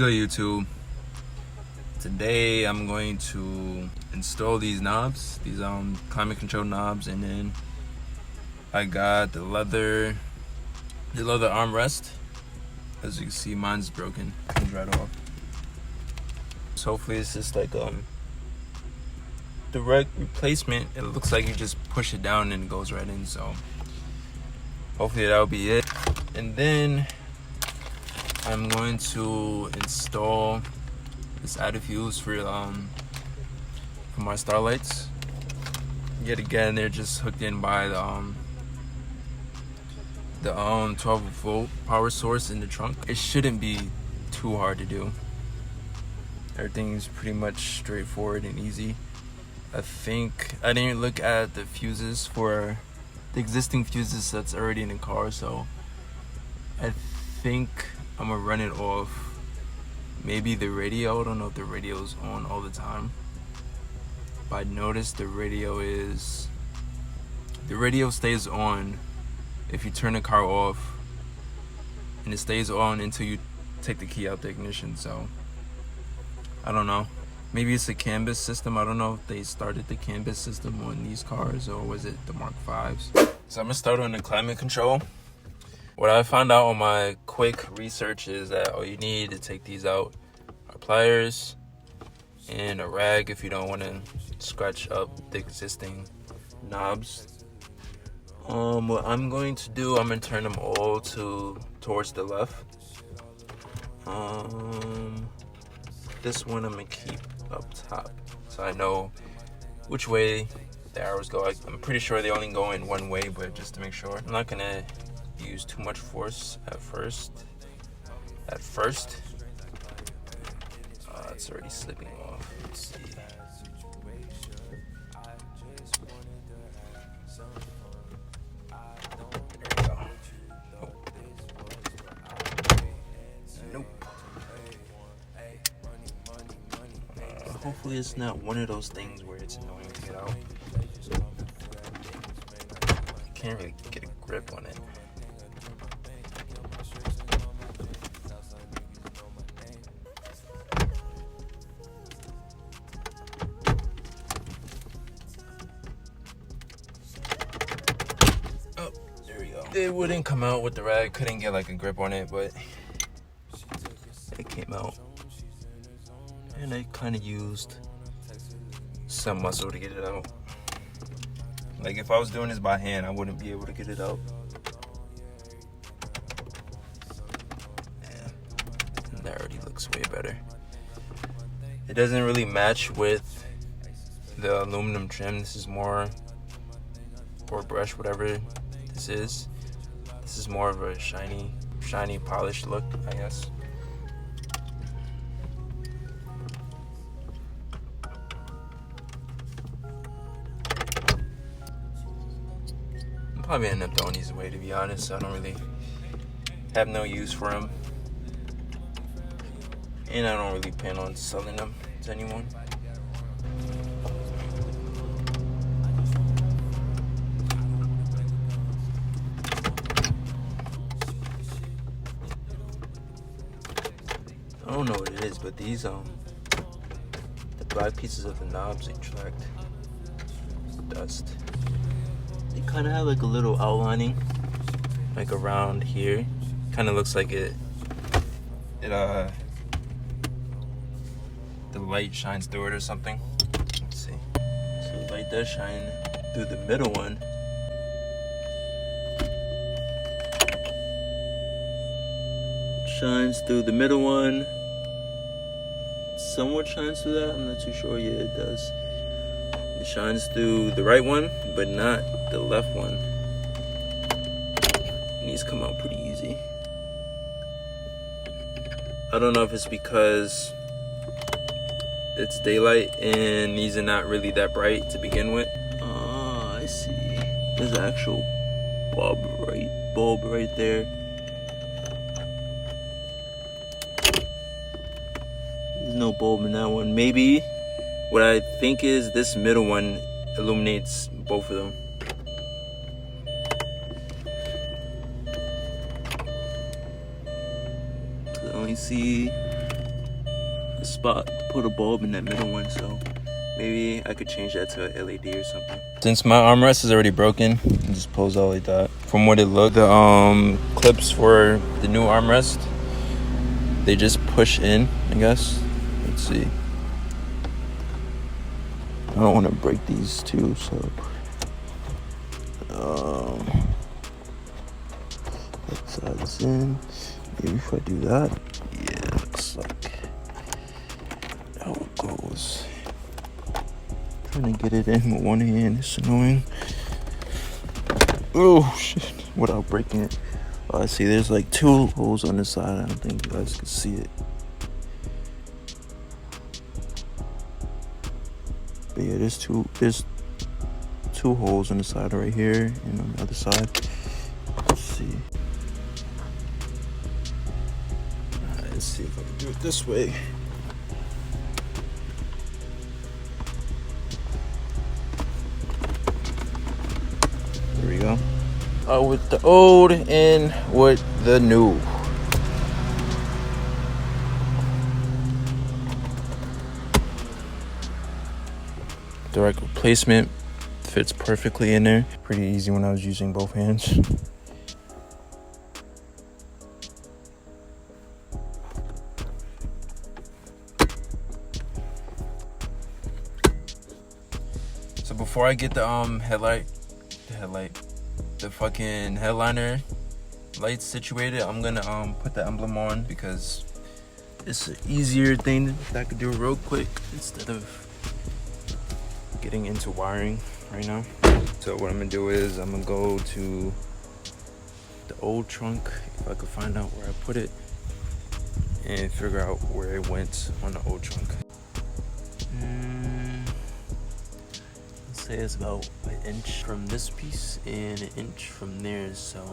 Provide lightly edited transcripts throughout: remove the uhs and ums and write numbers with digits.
Yo YouTube, today I'm going to install these knobs, these climate control knobs, and then I got the leather armrest. As you can see, mine's broken, comes right off. So hopefully it's just like direct replacement. It looks like you just push it down and it goes right in, so hopefully that'll be it. And then I'm going to install this added fuse for my starlights. Yet again, they're just hooked in by the 12 volt power source in the trunk. It shouldn't be too hard to do. Everything's pretty much straightforward and easy. I think I didn't look at the fuses for the existing fuses that's already in the car, so I think I'm gonna run it off maybe the radio. I don't know if the radio's on all the time, but I noticed the radio stays on if you turn the car off, and it stays on until you take the key out the ignition. So I don't know, maybe it's a canvas system. I don't know if they started the canvas system on these cars or was it the Mark 5s. So I'm gonna start on the climate control. What I found out on my quick research is that all you need to take these out are pliers and a rag if you don't want to scratch up the existing knobs. What I'm going to do, I'm going to turn them all towards the left. This one I'm going to keep up top so I know which way the arrows go. I'm pretty sure they only go in one way, but just to make sure. I'm not going to use too much force at first. It's already slipping off. Let's see. There we go. Oh. Nope. Hopefully it's not one of those things where it's annoying to get out. I can't really get a grip on it. It wouldn't come out with the rag, couldn't get like a grip on it, but it came out. And I kind of used some muscle to get it out. Like if I was doing this by hand, I wouldn't be able to get it out. Yeah, that already looks way better. It doesn't really match with the aluminum trim. This is more, or brush, whatever this is. This is more of a shiny polished look, I guess. I'm probably end up throwing these away, to be honest. I don't really have no use for them, and I don't really plan on selling them to anyone. I don't know what it is, but these the black pieces of the knobs attract dust. They kind of have like a little outlining, like around here. Kind of looks like the light shines through it or something. Let's see. So the light does shine through the middle one. Shines through the middle one. Somewhat shines through that. I'm not too sure. Yeah, it does. It shines through the right one, but not the left one. And these come out pretty easy. I don't know if it's because it's daylight and these are not really that bright to begin with. Oh, I see. There's an actual bulb right there. No bulb in that one. Maybe what I think is this middle one illuminates both of them. I only see spot to put a bulb in that middle one, so maybe I could change that to an LED or something. Since my armrest is already broken, it just pulls out like that. From what it looked, the clips for the new armrest, they just push in, I guess. Let's see. I don't want to break these too, so let's slide this in. Maybe if I do that, yeah, looks like how it goes. Trying to get it in with one hand is annoying. Oh shit! Without breaking it. Oh, I see. There's like 2 holes on this side. I don't think you guys can see it. But yeah, there's two holes on the side right here and on the other side. Let's see. Let's see if I can do it this way. There we go. With the old and with the new. Direct replacement fits perfectly in there. Pretty easy when I was using both hands. So before I get the the fucking headliner lights situated, I'm gonna put the emblem on because it's an easier thing that I could do real quick instead of getting into wiring right now. So what I'm gonna do is I'm gonna go to the old trunk, if I could find out where I put it, and figure out where it went on the old trunk. Let's say it's about an inch from this piece and an inch from there, so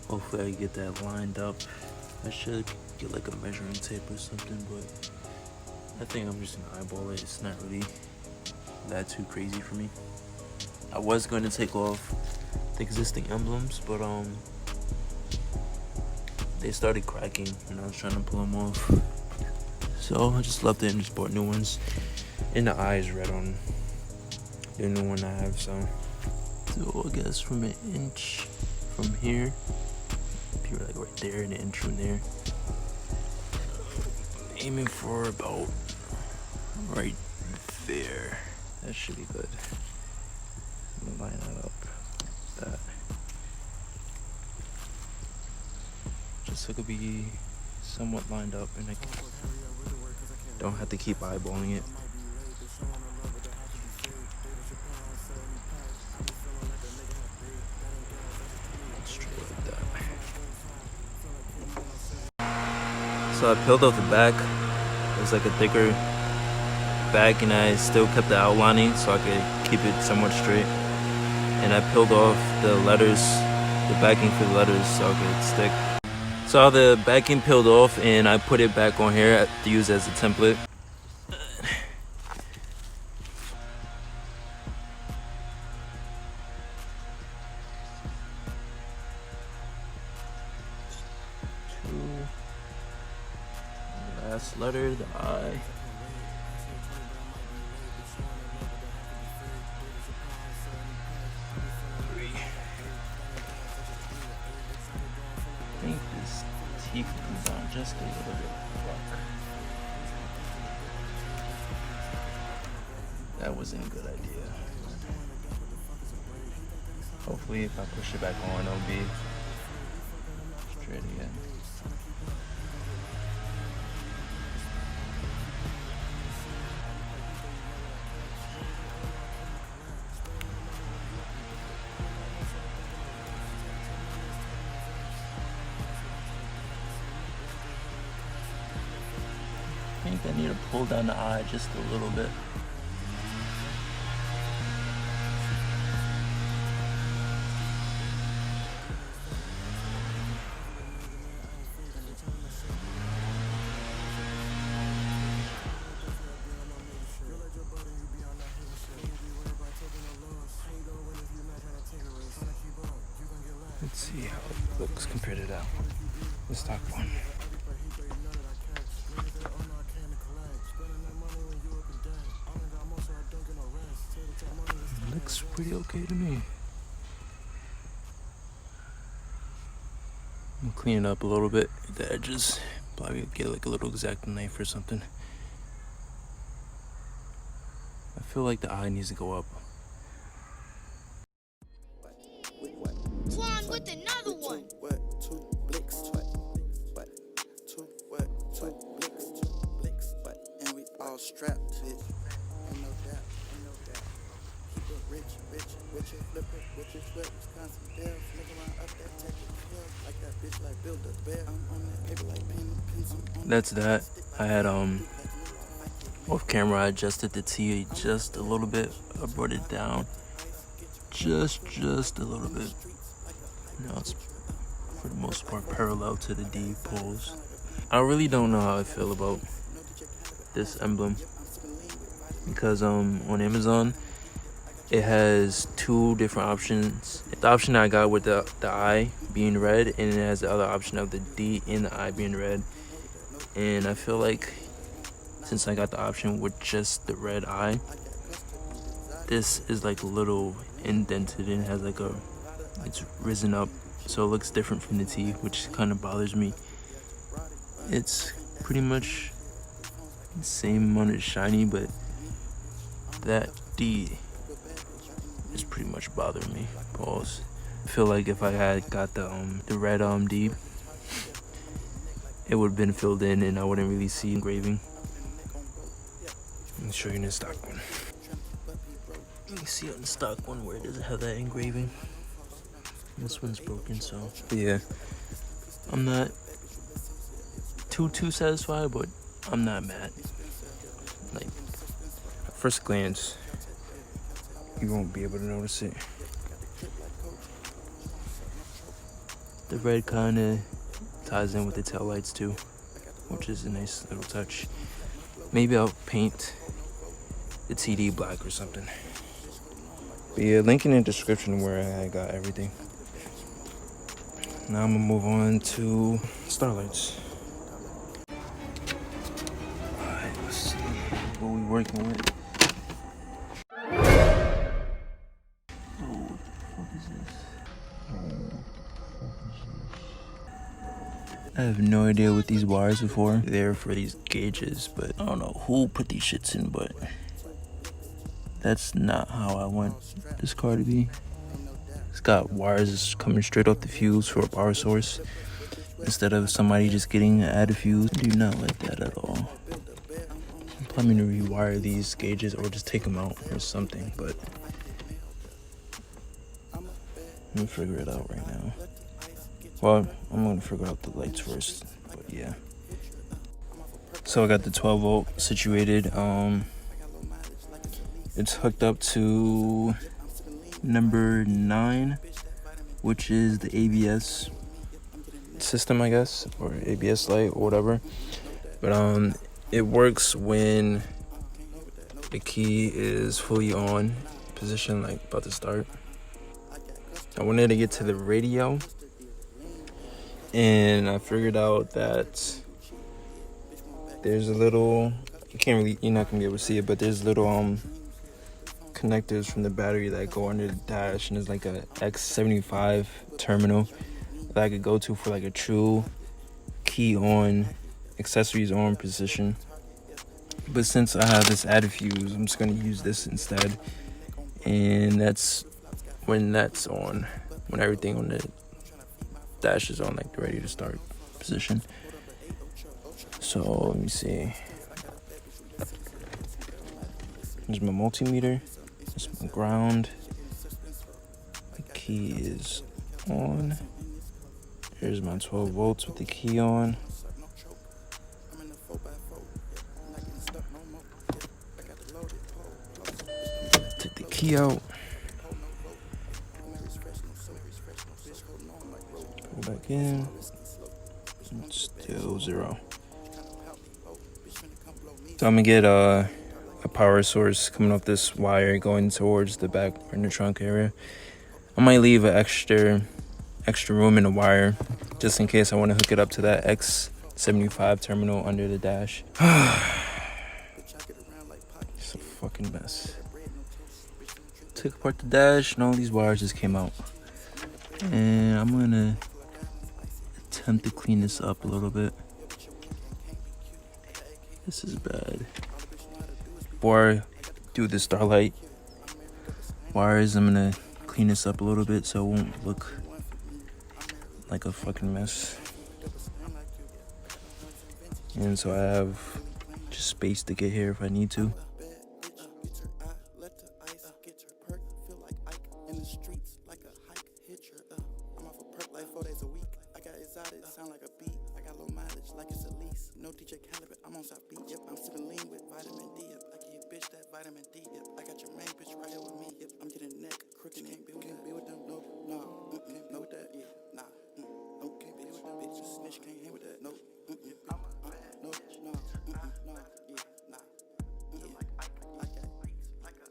hopefully I get that lined up. I should get like a measuring tape or something, but I think I'm just gonna eyeball it. It's not really that too crazy for me. I was going to take off the existing emblems, but they started cracking and I was trying to pull them off, so I just left it and just bought new ones. And the eye is red on the new one I have, so I guess from an inch from here, like right there, and an inch from there. Aiming for about right there. That should be good. I'm gonna line that up. That. Just so it could be somewhat lined up and I don't have to keep eyeballing it. Straight like that. So I peeled off the back. It was like a thicker back, and I still kept the outlining so I could keep it somewhat straight. And I peeled off the letters, the backing for the letters, so I could stick. So the backing peeled off and I put it back on here to use as a template. Last letter, the I. I think this teeth comes down just a little bit. Fuck. That wasn't a good idea. Hopefully if I push it back on, it'll be straight again. I think I need to pull down the eye just a little bit. Let's see how it looks compared to that one, the stock one. pretty okay to me. I'm gonna clean it up a little bit, the edges. Probably get like a little X-Acto knife or something. I feel like the eye needs to go up. Quan with another one. And we all strapped. Ain't no doubt, ain't no doubt. Keep it rich, flipper, Wisconsin Dells. Nigga around up that Texas hill. Like that bitch like build a bear. I'm on that paper like pen. That's that. I had off camera I adjusted the T just a little bit. I brought it down just a little bit. Now it's for the most part parallel to the D poles. I really don't know how I feel about this emblem because on Amazon it has two different options. The option I got with the I being red, and it has the other option of the D and the I being red. And I feel like since I got the option with just the red eye, this is like a little indented and has like it's risen up, so it looks different from the T, which kind of bothers me. It's pretty much the same amount of shiny, but that D is pretty much bothering me. Pause. I feel like if I had got the red D, it would have been filled in and I wouldn't really see engraving. Let me show you the stock one. You can see on the stock one where it doesn't have that engraving. This one's broken, so yeah. I'm not too satisfied, but I'm not mad. Like, at first glance, you won't be able to notice it. The red kind of ties in with the tail lights too, which is a nice little touch. Maybe I'll paint the TD black or something. But yeah, link in the description where I got everything. Now I'm gonna move on to starlights. Alright, let's see what we working with. I have no idea what these wires are for. They're for these gauges, but I don't know who put these shits in, but that's not how I want this car to be. It's got wires coming straight off the fuse for a power source instead of somebody just getting an added fuse. I do not like that at all. I'm planning to rewire these gauges or just take them out or something, but let me figure it out right now. Well, I'm gonna figure out the lights first, but yeah. So I got the 12 volt situated. It's hooked up to number 9, which is the ABS system, I guess, or ABS light or whatever. But it works when the key is fully on position, like about to start. I wanted to get to the radio, and I figured out that there's a little, you're not gonna be able to see it, but there's little connectors from the battery that go under the dash, and there's like a X75 terminal that I could go to for like a true key on, accessories on position. But since I have this added fuse, I'm just gonna use this instead, and that's when that's on, when everything on the dash is on, like the ready to start position. So let me see. There's my multimeter. There's my ground. The key is on. Here's my 12 volts with the key on. Take the key out. Go back in. It's still 0. So I'm gonna get a power source coming off this wire going towards the back in the trunk area. I might leave an extra room in the wire just in case I want to hook it up to that X75 terminal under the dash. It's a fucking mess. took apart the dash and all these wires just came out. And I'm gonna attempt to clean this up a little bit. This is bad. Before I do the starlight wires, I'm gonna clean this up a little bit so it won't look like a fucking mess. And so I have just space to get here if I need to. Sound like a beat. I got low mileage like it's a lease. No DJ Caliber, I'm on South Beach. Yep, I'm sipping lean with vitamin D. Yep, I give your bitch that vitamin D. Yep, I got your main bitch right here with me. Yep, I'm getting neck crooked. Can't be with them. No, no with that. Yeah, nah. No, can't be with them bitches. Snitch can't hang with that. No, no, no, yeah, nah. Like that. Like a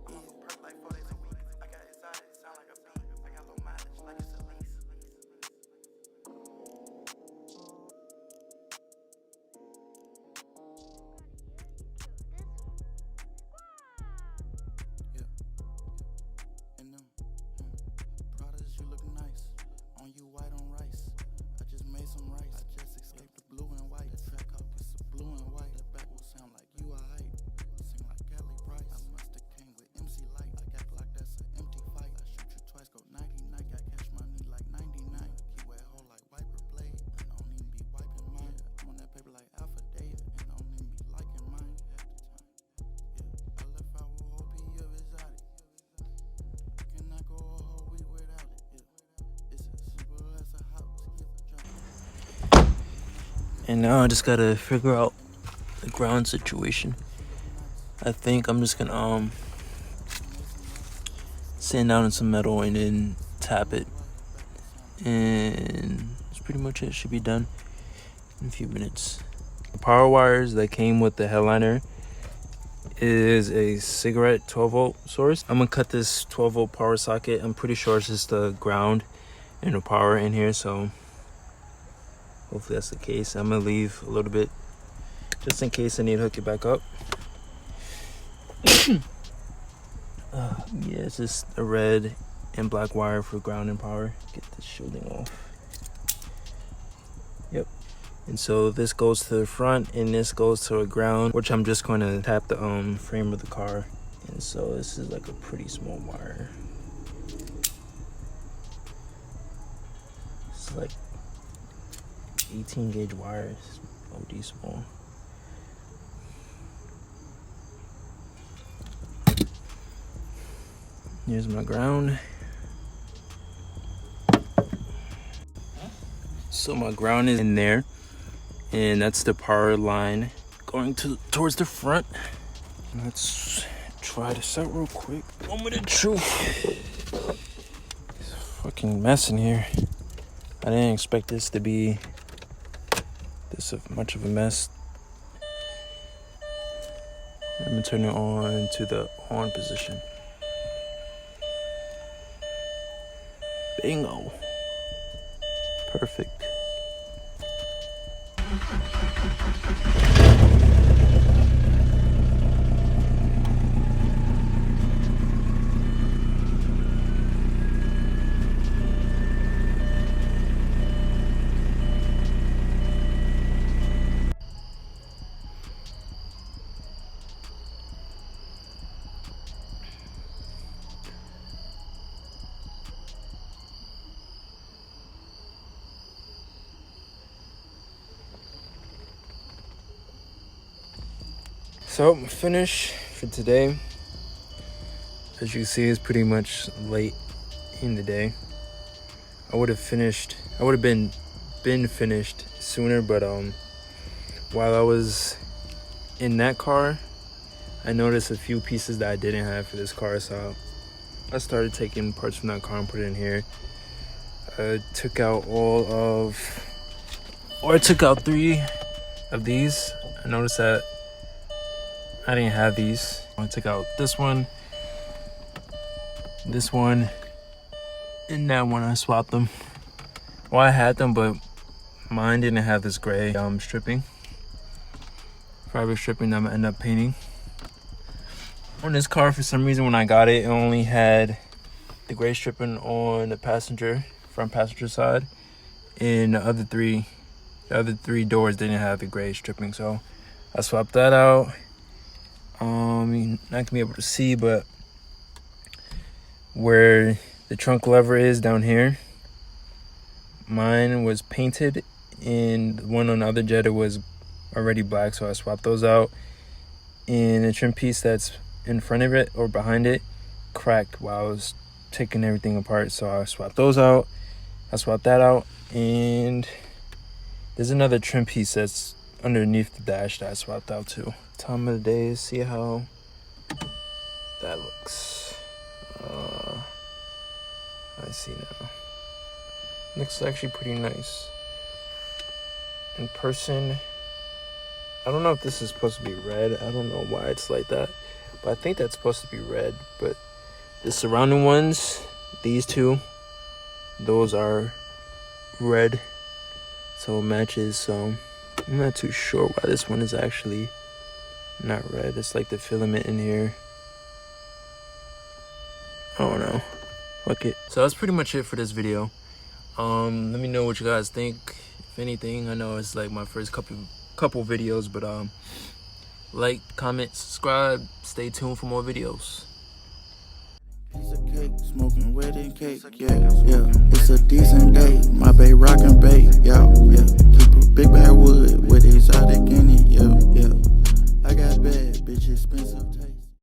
I'm on perk like 4 days a week. I got excited, sound like a beat. I got low mileage like it's a lease. And now I just gotta figure out the ground situation. I think I'm just gonna sand down in some metal and then tap it. And that's pretty much it. Should be done in a few minutes. The power wires that came with the headliner is a cigarette 12 volt source. I'm gonna cut this 12 volt power socket. I'm pretty sure it's just the ground and the power in here, so hopefully that's the case. I'm gonna leave a little bit just in case I need to hook it back up. Yeah, it's just a red and black wire for ground and power. Get this shielding off. Yep. And so this goes to the front and this goes to the ground, which I'm just going to tap the frame of the car. And so this is like a pretty small wire. It's like 18 gauge wires, OD small. Here's my ground. So my ground is in there, and that's the power line going towards the front. Let's try this out real quick. Moment of truth. It's a fucking mess in here. I didn't expect this to be this much of a mess. I'm gonna turn it on to the on position. Bingo. Perfect. So finish for today. As you see, it's pretty much late in the day. I would have been finished sooner, but while I was in that car, I noticed a few pieces that I didn't have for this car, so I started taking parts from that car and put it in here. I took out I took out 3 of these. I noticed that I didn't have these. I took out this one, and that one. I swapped them. Well, I had them, but mine didn't have this gray stripping. Fabric stripping that I'm gonna end up painting. On this car, for some reason, when I got it, it only had the gray stripping on the front passenger side, and the other three doors didn't have the gray stripping. So I swapped that out. You're not gonna be able to see, but where the trunk lever is down here, mine was painted, and the one on the other Jetta was already black, so I swapped those out. And the trim piece that's in front of it or behind it cracked while I was taking everything apart, so I swapped those out. I swapped that out, and there's another trim piece that's underneath the dash that I swapped out too. Time of the day, see how that looks. I see now. Looks actually pretty nice. In person, I don't know if this is supposed to be red. I don't know why it's like that, but I think that's supposed to be red. But the surrounding ones, these two, those are red, so it matches. So I'm not too sure why this one is actually not red. It's like the filament in here. I don't know. Fuck it. So that's pretty much it for this video. Let me know what you guys think, if anything. I know it's like my first couple videos, but like, comment, subscribe, stay tuned for more videos. Piece of cake, smoking wedding cake, yeah, yeah. It's a decent day, my babe rockin' babe, yeah, yeah.